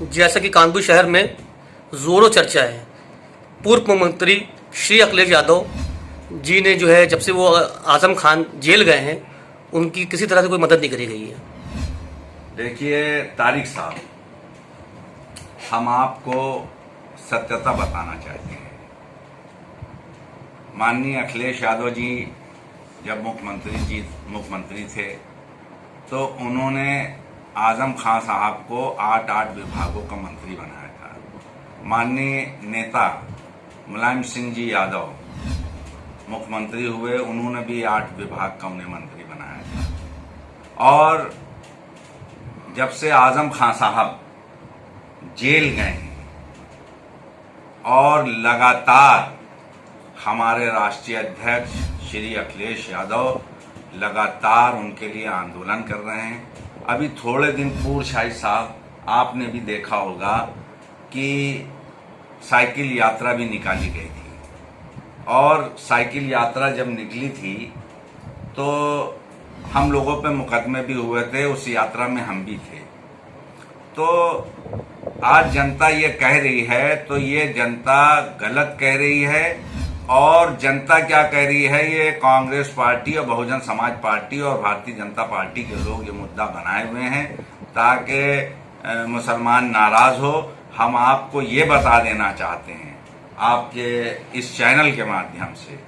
जैसा कि कानपुर शहर में जोरों चर्चा है, पूर्व मंत्री श्री अखिलेश यादव जी ने जो है जब से वो आजम खान जेल गए हैं उनकी किसी तरह से कोई मदद नहीं करी गई है। देखिए तारिक साहब, हम आपको सत्यता बताना चाहते हैं। माननीय अखिलेश यादव जी जब मुख्यमंत्री थे तो उन्होंने आजम खान साहब को 8 विभागों का मंत्री बनाया था। माननीय नेता मुलायम सिंह जी यादव मुख्यमंत्री हुए, उन्होंने भी 8 विभाग का उन्हें मंत्री बनाया था। और जब से आजम खान साहब जेल गए हैं और लगातार हमारे राष्ट्रीय अध्यक्ष श्री अखिलेश यादव लगातार उनके लिए आंदोलन कर रहे हैं। अभी थोड़े दिन पूर्व शाहिद साहब आपने भी देखा होगा कि साइकिल यात्रा भी निकाली गई थी, और साइकिल यात्रा जब निकली थी तो हम लोगों पे मुकदमे भी हुए थे, उस यात्रा में हम भी थे। तो आज जनता ये कह रही है तो ये जनता गलत कह रही है। और जनता क्या कह रही है, ये कांग्रेस पार्टी और बहुजन समाज पार्टी और भारतीय जनता पार्टी के लोग ये मुद्दा बनाए हुए हैं ताकि मुसलमान नाराज हो। हम आपको ये बता देना चाहते हैं आपके इस चैनल के माध्यम से,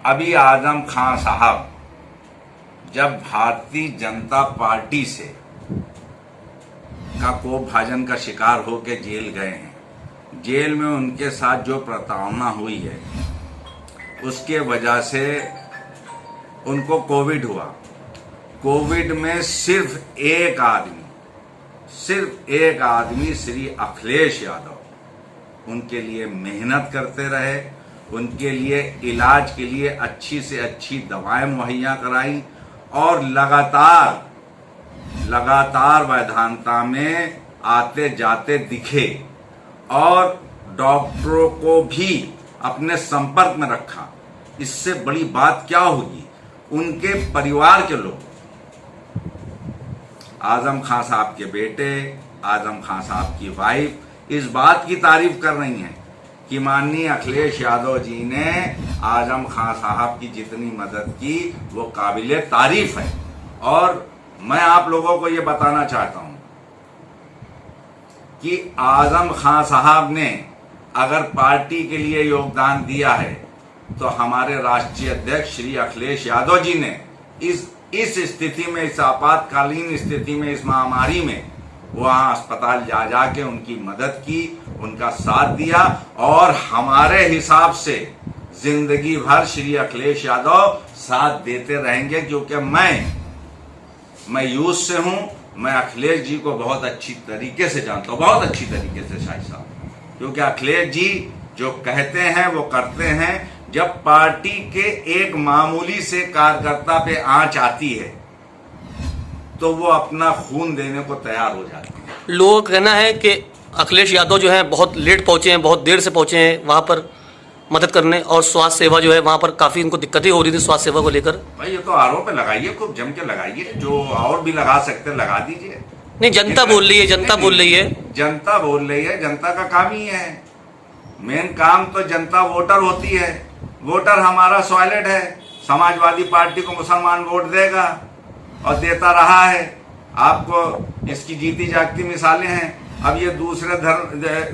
अभी आजम खान साहब जब भारतीय जनता पार्टी से का कोपभाजन का शिकार होकर जेल गए हैं, जेल में उनके साथ जो प्रताड़ना हुई है उसके वजह से उनको कोविड हुआ। कोविड में सिर्फ एक आदमी श्री अखिलेश यादव उनके लिए मेहनत करते रहे, उनके लिए इलाज के लिए अच्छी से अच्छी दवाएं मुहैया कराई और लगातार वैधानता में आते जाते दिखे और डॉक्टरों को भी अपने संपर्क में रखा। इससे बड़ी बात क्या होगी, उनके परिवार के लोग आजम खान साहब के बेटे, आजम खान साहब की वाइफ इस बात की तारीफ कर रही हैं कि माननीय अखिलेश यादव जी ने आजम खान साहब की जितनी मदद की वो काबिले तारीफ है। और मैं आप लोगों को ये बताना चाहता हूं कि आजम खान साहब ने अगर पार्टी के लिए योगदान दिया है तो हमारे राष्ट्रीय अध्यक्ष श्री अखिलेश यादव जी ने इस स्थिति में, इस आपातकालीन स्थिति में, इस महामारी में वहां अस्पताल जा जाके उनकी मदद की, उनका साथ दिया। और हमारे हिसाब से जिंदगी भर श्री अखिलेश यादव साथ देते रहेंगे, क्योंकि मैं यूथ से हूं, मैं अखिलेश जी को बहुत अच्छी तरीके से जानता हूं, बहुत अच्छी तरीके से शाहिद साहब, क्योंकि अखिलेश जी जो कहते हैं वो करते हैं। जब पार्टी के एक मामूली से कार्यकर्ता पे आंच आती है तो वो अपना खून देने को तैयार हो जाते हैं। लोगों का कहना है कि अखिलेश यादव जो है बहुत लेट पहुंचे हैं, बहुत देर से पहुंचे हैं वहां पर मदद करने, और स्वास्थ्य सेवा जो है वहां पर काफी उनको दिक्कतें हो रही थी स्वास्थ्य सेवा को लेकर। भाई ये तो आरोप लगाइए, खूब जम के लगाइए, जो और भी लगा सकते लगा दीजिए। नहीं, जनता बोल रही है, जनता बोल रही है, जनता का काम ही है। मेन काम तो जनता वोटर होती है। वोटर हमारा सॉलिड है, समाजवादी पार्टी को मुसलमान वोट देगा और देता रहा है। आपको इसकी जीती जागती मिसालें हैं। अब ये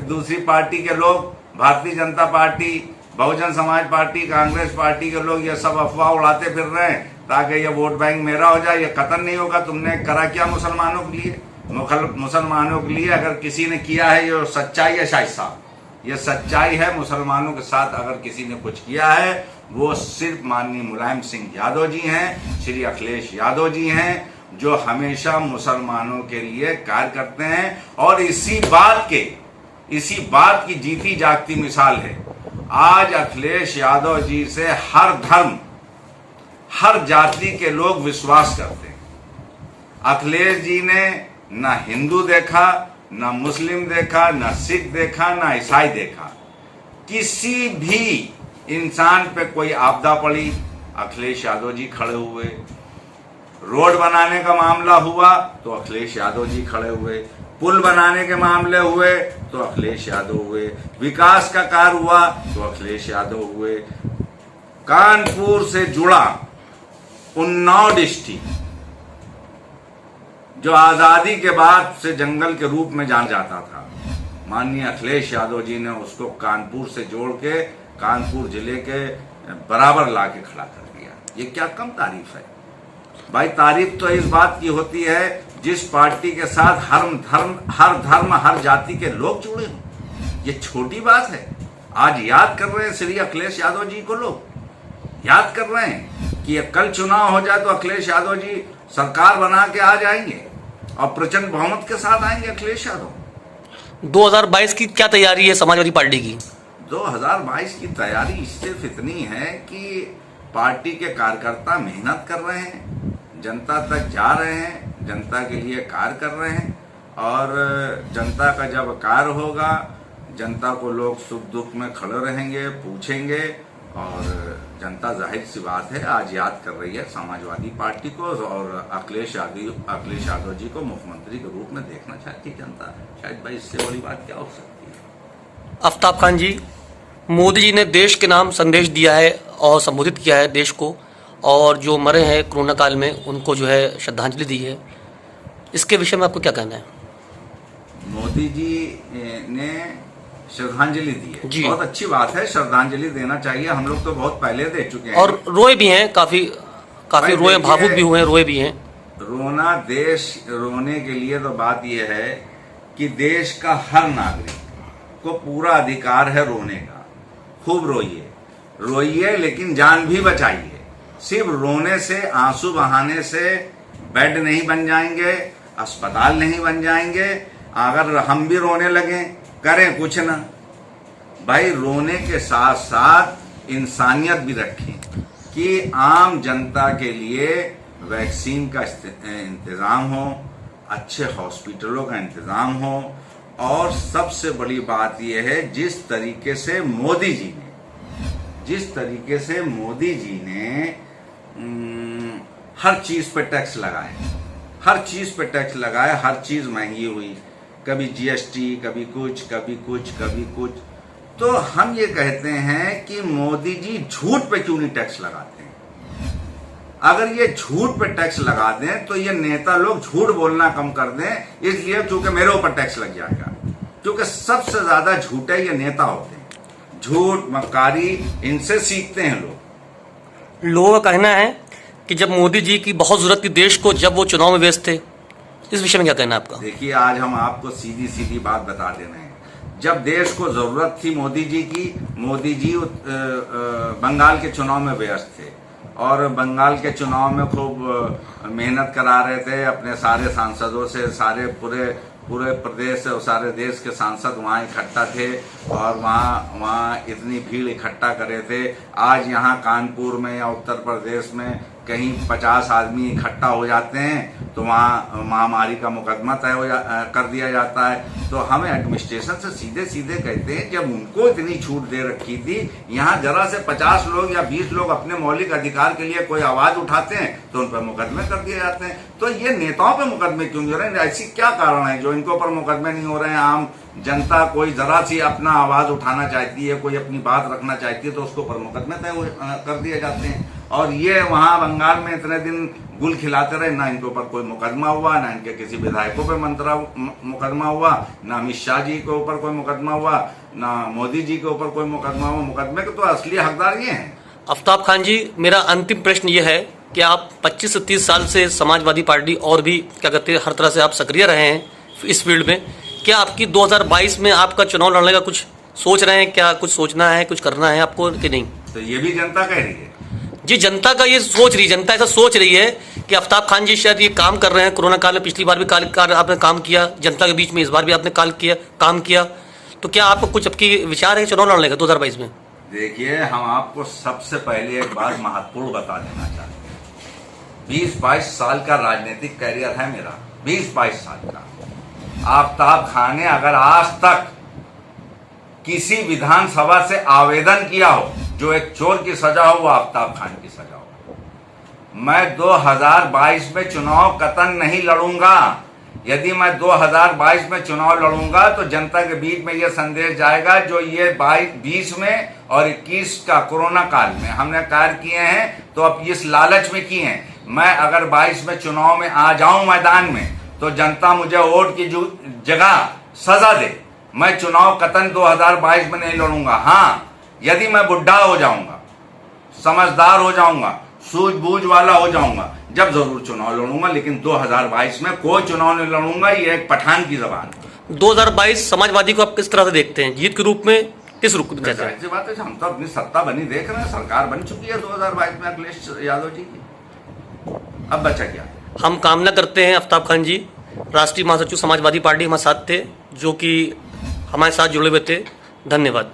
दूसरी पार्टी के लोग, Bharatiya Janata party, Bahujan Samaj party, Congress party के लोग ये सब अफवाह उड़ाते फिर रहे हैं ताकि ये वोट बैंक मेरा हो जाए। ये कतन नहीं होगा। तुमने करा क्या मुसलमानों के लिए? मुसलमानों के लिए अगर किसी ने किया है, ये सच्चाई है शाहिद साहब, ये सच्चाई है। मुसलमानों के साथ अगर किसी ने कुछ किया है वो सिर्फ माननीय मुलायम सिंह यादव जी हैं, श्री अखिलेश यादव जी हैं, जो हमेशा मुसलमानों के लिए कार्य करते हैं। और इसी बात की जीती जागती मिसाल है। आज अखिलेश यादव जी से हर धर्म, हर जाति के लोग विश्वास करते हैं। अखिलेश जी ने ना हिंदू देखा, ना मुस्लिम देखा, ना सिख देखा, ना ईसाई देखा। किसी भी इंसान पे कोई आपदा पड़ी, अखिलेश यादव जी खड़े हुए। रोड बनाने का मामला हुआ तो अखिलेश यादव जी खड़े हुए। पुल बनाने के मामले हुए तो अखिलेश यादव हुए, विकास का कार्य हुआ तो अखिलेश यादव हुए। कानपुर से जुड़ा उन्नाव डिस्ट्रिक्ट जो आजादी के बाद से जंगल के रूप में जाना जाता था, माननीय अखिलेश यादव जी ने उसको कानपुर से जोड़ के कानपुर जिले के बराबर ला के खड़ा कर दिया। ये क्या कम तारीफ है भाई? तारीफ तो इस बात की होती है जिस पार्टी के साथ हर धर्म हर जाति के लोग जुड़े हों। ये छोटी बात है। आज याद कर रहे हैं श्री अखिलेश यादव जी को, लोग याद कर रहे हैं कि कल चुनाव हो जाए तो अखिलेश यादव जी सरकार बना के आ जाएंगे और प्रचंड बहुमत के साथ आएंगे अखिलेश यादव। 2022 की क्या तैयारी है समाजवादी पार्टी की? 2022 की तैयारी सिर्फ इतनी है कि पार्टी के कार्यकर्ता मेहनत कर रहे हैं, जनता तक जा रहे हैं, जनता के लिए कार्य कर रहे हैं, और जनता का जब कार्य होगा जनता को लोग सुख दुख में खड़े रहेंगे, पूछेंगे, और जनता जाहिर सी बात है आज याद कर रही है समाजवादी पार्टी को, और अखिलेश यादव जी को मुख्यमंत्री के रूप में देखना चाहती है जनता। शायद भाई इससे बड़ी बात क्या हो सकती है? आफ्ताब खान जी, मोदी जी ने देश के नाम संदेश दिया है और संबोधित किया है देश को, और जो मरे हैं कोरोना काल में उनको जो है श्रद्धांजलि दी है। इसके विषय में आपको क्या कहना है? मोदी जी ने श्रद्धांजलि दी है, जी, बहुत अच्छी बात है, श्रद्धांजलि देना चाहिए। हम लोग तो बहुत पहले दे चुके हैं और रोए भी हैं, काफी रोए, भावुक भी हुए, रोए भी हैं। रोना देश रोने के लिए तो बात यह है कि देश का हर नागरिक को पूरा अधिकार है रोने का। खूब रोइए लेकिन जान भी बचाइए। सिर्फ रोने से, आंसू बहाने से बेड नहीं बन जाएंगे, अस्पताल नहीं बन जाएंगे। अगर हम भी रोने लगे, करें कुछ ना भाई, रोने के साथ साथ इंसानियत भी रखें कि आम जनता के लिए वैक्सीन का इंतजाम हो, अच्छे हॉस्पिटलों का इंतजाम हो, और सबसे बड़ी बात यह है जिस तरीके से मोदी जी ने हर चीज पे टैक्स लगाए, हर चीज महंगी हुई, कभी जीएसटी, कभी कुछ। तो हम ये कहते हैं कि मोदी जी झूठ पे क्यों नहीं टैक्स लगाते हैं? अगर ये झूठ पे टैक्स लगा दें तो ये नेता लोग झूठ बोलना कम कर दें, इसलिए क्योंकि मेरे ऊपर टैक्स लग जाएगा, क्योंकि सबसे ज्यादा झूठे ये नेता होते हैं। झूठ मक्कारी इनसे सीखते हैं लोग। लोगों का कहना है कि जब मोदी जी की बहुत जरूरत थी देश को, जब वो चुनाव में व्यस्त थे, इस विषय में क्या कहना है आपका? देखिए, आज हम आपको सीधी बात बता दे रहे हैं। जब देश को जरूरत थी मोदी जी की, मोदी जी बंगाल के चुनाव में व्यस्त थे, और बंगाल के चुनाव में खूब मेहनत करा रहे थे अपने सारे सांसदों से, सारे पूरे प्रदेश से और सारे देश के सांसद वहाँ इकट्ठा थे, और वहाँ इतनी भीड़ इकट्ठा करे थे। आज यहाँ कानपुर में या उत्तर प्रदेश में कहीं 50 आदमी इकट्ठा हो जाते हैं तो वहाँ महामारी का मुकदमा तय कर दिया जाता है। तो हमें एडमिनिस्ट्रेशन से सीधे कहते हैं, जब उनको इतनी छूट दे रखी थी, यहाँ जरा से 50 लोग या 20 लोग अपने मौलिक अधिकार के लिए कोई आवाज उठाते हैं तो उन पर मुकदमे कर दिए जाते हैं। तो ये नेताओं पे मुकदमे क्यों नहीं हो रहे हैं? ऐसी क्या कारण है जो इनके ऊपर मुकदमे नहीं हो रहे हैं? आम जनता कोई जरा सी अपना आवाज उठाना चाहती है, कोई अपनी बात रखना चाहती है तो उसको पर मुकदमे तय कर दिए जाते हैं। और ये वहां बंगाल में इतने दिन गुल खिलाते रहे, ना इनके ऊपर कोई मुकदमा हुआ, ना इनके किसी विधायकों पे मुकदमा हुआ, ना अमित शाह जी के ऊपर कोई मुकदमा हुआ, ना मोदी जी के ऊपर कोई मुकदमा हुआ। मुकदमे के तो असली हकदार ये हैं। आफ्ताब खान जी, मेरा अंतिम प्रश्न ये है कि आप 25 से 30 साल से समाजवादी पार्टी और भी क्या कहते हैं हर तरह से आप सक्रिय रहे हैं इस फील्ड में, क्या आपकी 2022 में आपका चुनाव लड़ने का कुछ सोच रहे हैं? क्या कुछ सोचना है, कुछ करना है आपको कि नहीं? तो ये भी जनता कह रही है जी, जनता का ये सोच रही, जनता ऐसा सोच रही है कि आफ्ताब खान जी शायद ये काम कर रहे हैं। कोरोना काल में पिछली बार भी आपने काम किया जनता के बीच में, इस बार भी आपने काम किया, तो क्या आपको कुछ आपकी विचार है चुनाव लड़ने का 2022 में? देखिए, हम आपको सबसे पहले एक बात महत्वपूर्ण बता देना चाहते हैं। 20-22 साल का राजनीतिक कैरियर है मेरा, 20-22 साल का। आफ्ताब खान ने अगर आज तक किसी विधानसभा से आवेदन किया हो जो एक चोर की सजा हो, वो आफ्ताब खान की सजा हो। मैं 2022 में चुनाव कतन नहीं लड़ूंगा, यदि मैं 2022 में चुनाव लड़ूंगा तो जनता के बीच में यह संदेश जाएगा जो ये 20 में और 21 का कोरोना काल में हमने कार्य किए हैं, तो अब इस लालच में किए हैं। मैं अगर 22 में चुनाव में आ जाऊं मैदान में तो जनता मुझे वोट की जगह सजा दे। मैं चुनाव कतन 2022 में नहीं लड़ूंगा। हाँ, यदि मैं बुढ़ा हो जाऊंगा, समझदार हो जाऊंगा, सूझबूझ वाला हो जाऊंगा, जब जरूर चुनाव लड़ूंगा, लेकिन 2022 में कोई चुनाव नहीं लड़ूंगा। ये एक पठान की जबान है। 2022 समाजवादी को आप किस तरह से देखते हैं? जीत के रूप में, किस रूप में कहते हैं? ऐसी बात है, हम तो अपनी सत्ता बनी देख रहे हैं, सरकार बन चुकी है 2022 में अखिलेश यादव जी की। अब बचा क्या? हम कामना करते हैं आफ्ताब खान जी, राष्ट्रीय महासचिव समाजवादी पार्टी हमारे साथ थे, जो कि हमारे साथ जुड़े हुए थे। धन्यवाद।